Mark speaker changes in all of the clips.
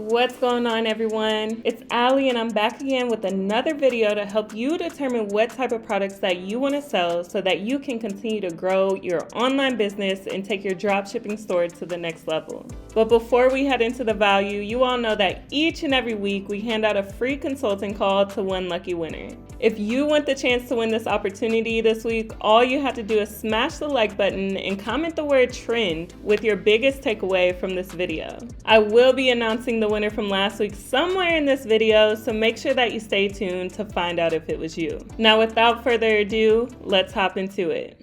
Speaker 1: What's going on, everyone? It's Aly, and I'm back again with another video to help you determine what type of products that you want to sell so that you can continue to grow your online business and take your dropshipping store to the next level. But before we head into the value, you all know that each and every week we hand out a free consulting call to one lucky winner. If you want the chance to win this opportunity this week, all you have to do is smash the like button and comment the word trend with your biggest takeaway from this video. I will be announcing the winner from last week somewhere in this video, so make sure that you stay tuned to find out if it was you. Now, without further ado, let's hop into it.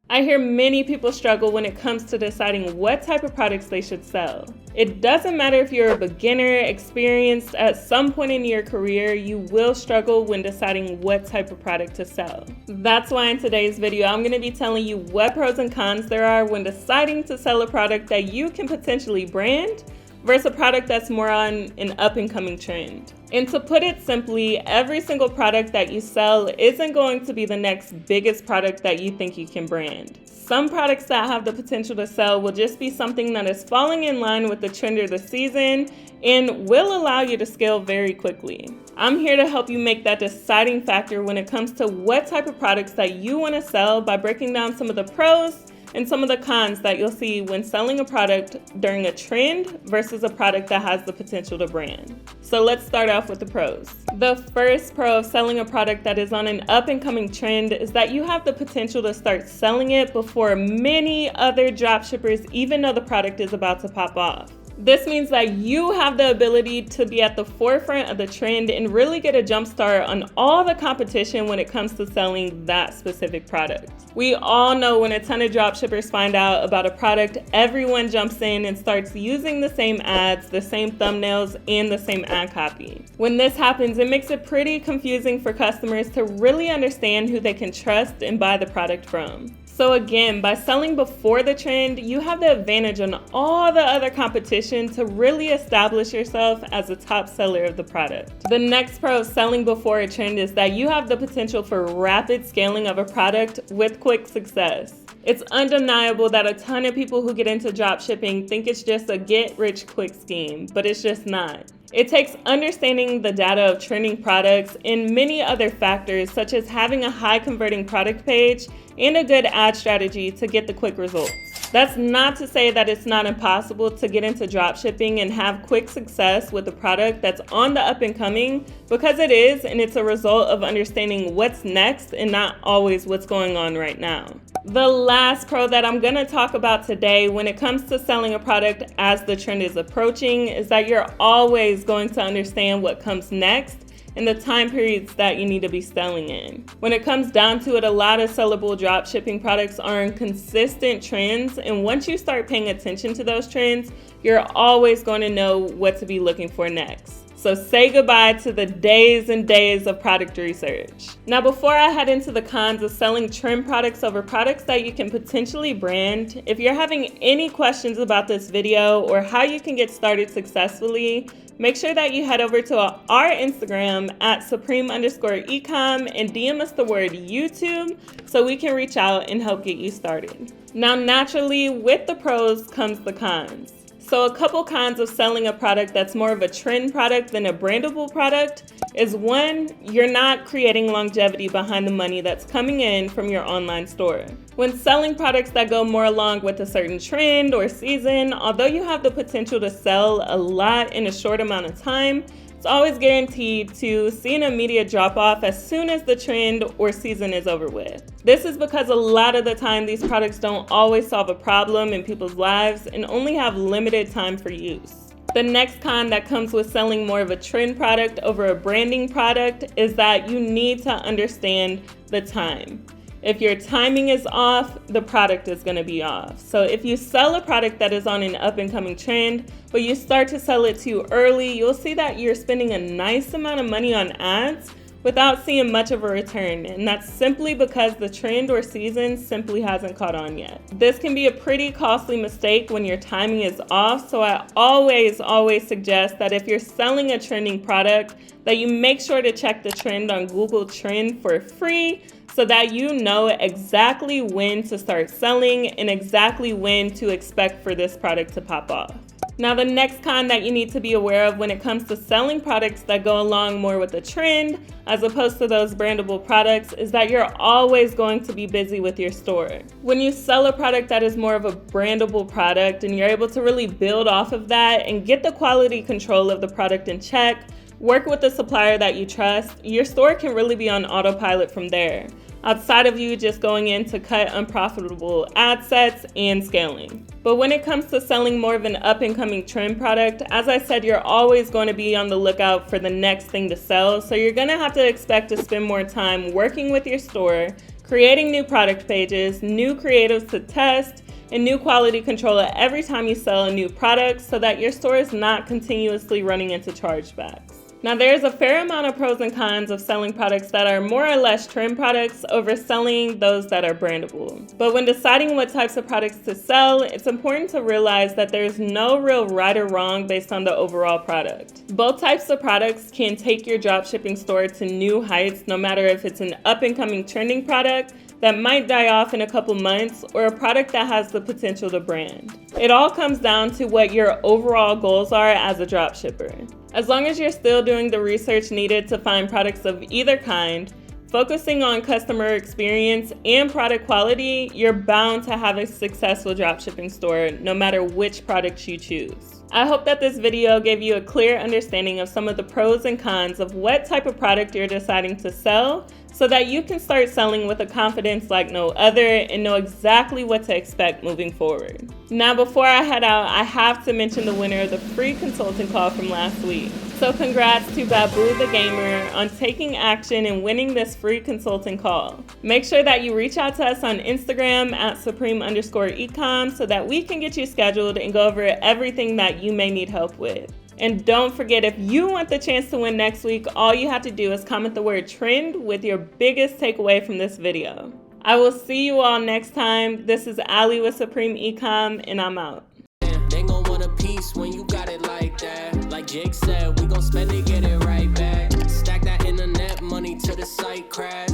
Speaker 1: I hear many people struggle when it comes to deciding what type of products they should sell. It doesn't matter if you're a beginner, experienced, at some point in your career, you will struggle when deciding what type of product to sell. That's why in today's video, I'm going to be telling you what pros and cons there are when deciding to sell a product that you can potentially brand versus a product that's more on an up-and-coming trend. And to put it simply, every single product that you sell isn't going to be the next biggest product that you think you can brand. Some products that have the potential to sell will just be something that is falling in line with the trend of the season and will allow you to scale very quickly. I'm here to help you make that deciding factor when it comes to what type of products that you want to sell by breaking down some of the pros and some of the cons that you'll see when selling a product during a trend versus a product that has the potential to brand. So let's start off with the pros. The first pro of selling a product that is on an up-and-coming trend is that you have the potential to start selling it before many other dropshippers even know the product is about to pop off. This means that you have the ability to be at the forefront of the trend and really get a jump start on all the competition when it comes to selling that specific product. We all know when a ton of dropshippers find out about a product, everyone jumps in and starts using the same ads, the same thumbnails, and the same ad copy. When this happens, it makes it pretty confusing for customers to really understand who they can trust and buy the product from. So again, by selling before the trend, you have the advantage on all the other competition to really establish yourself as a top seller of the product. The next pro of selling before a trend is that you have the potential for rapid scaling of a product with quick success. It's undeniable that a ton of people who get into dropshipping think it's just a get-rich-quick scheme, but it's just not. It takes understanding the data of trending products and many other factors, such as having a high converting product page and a good ad strategy to get the quick results. That's not to say that it's not impossible to get into dropshipping and have quick success with a product that's on the up and coming, because it is, and it's a result of understanding what's next and not always what's going on right now. The last pro that I'm gonna talk about today when it comes to selling a product as the trend is approaching is that you're always going to understand what comes next and the time periods that you need to be selling in. When it comes down to it, a lot of sellable dropshipping products are in consistent trends, and once you start paying attention to those trends, you're always going to know what to be looking for next. So say goodbye to the days and days of product research. Now, before I head into the cons of selling trend products over products that you can potentially brand, if you're having any questions about this video or how you can get started successfully, make sure that you head over to our Instagram at Supreme_Ecom and DM us the word YouTube so we can reach out and help get you started. Now, naturally, with the pros comes the cons. So a couple cons of selling a product that's more of a trend product than a brandable product is one, you're not creating longevity behind the money that's coming in from your online store. When selling products that go more along with a certain trend or season, although you have the potential to sell a lot in a short amount of time, it's always guaranteed to see an immediate drop off as soon as the trend or season is over with. This is because a lot of the time these products don't always solve a problem in people's lives and only have limited time for use. The next con that comes with selling more of a trend product over a branding product is that you need to understand the time. If your timing is off, the product is going to be off. So if you sell a product that is on an up and coming trend, but you start to sell it too early, you'll see that you're spending a nice amount of money on ads without seeing much of a return, and that's simply because the trend or season simply hasn't caught on yet. This can be a pretty costly mistake when your timing is off, so I always suggest that if you're selling a trending product, that you make sure to check the trend on Google Trend for free so that you know exactly when to start selling and exactly when to expect for this product to pop off. Now, the next con that you need to be aware of when it comes to selling products that go along more with the trend as opposed to those brandable products is that you're always going to be busy with your store. When you sell a product that is more of a brandable product and you're able to really build off of that and get the quality control of the product in check, work with a supplier that you trust, your store can really be on autopilot from there, outside of you just going in to cut unprofitable ad sets and scaling. But when it comes to selling more of an up-and-coming trend product, as I said, you're always going to be on the lookout for the next thing to sell, so you're going to have to expect to spend more time working with your store, creating new product pages, new creatives to test, and new quality control every time you sell a new product so that your store is not continuously running into chargebacks. Now, there's a fair amount of pros and cons of selling products that are more or less trend products over selling those that are brandable. But when deciding what types of products to sell, it's important to realize that there's no real right or wrong based on the overall product. Both types of products can take your dropshipping store to new heights, no matter if it's an up-and-coming trending product that might die off in a couple months or a product that has the potential to brand. It all comes down to what your overall goals are as a dropshipper. As long as you're still doing the research needed to find products of either kind, focusing on customer experience and product quality, you're bound to have a successful dropshipping store no matter which products you choose. I hope that this video gave you a clear understanding of some of the pros and cons of what type of product you're deciding to sell so that you can start selling with a confidence like no other and know exactly what to expect moving forward. Now, before I head out, I have to mention the winner of the free consulting call from last week. So congrats to Babu the Gamer on taking action and winning this free consulting call. Make sure that you reach out to us on Instagram at Supreme_Ecom so that we can get you scheduled and go over everything that you may need help with. And don't forget, if you want the chance to win next week, all you have to do is comment the word trend with your biggest takeaway from this video. I will see you all next time. This is Aly with Supreme Ecom, and I'm out.
Speaker 2: They gon' want a piece when you got it like that. Like Jake said, we gon' spend it, get it right back. Stack that internet money till the site crash.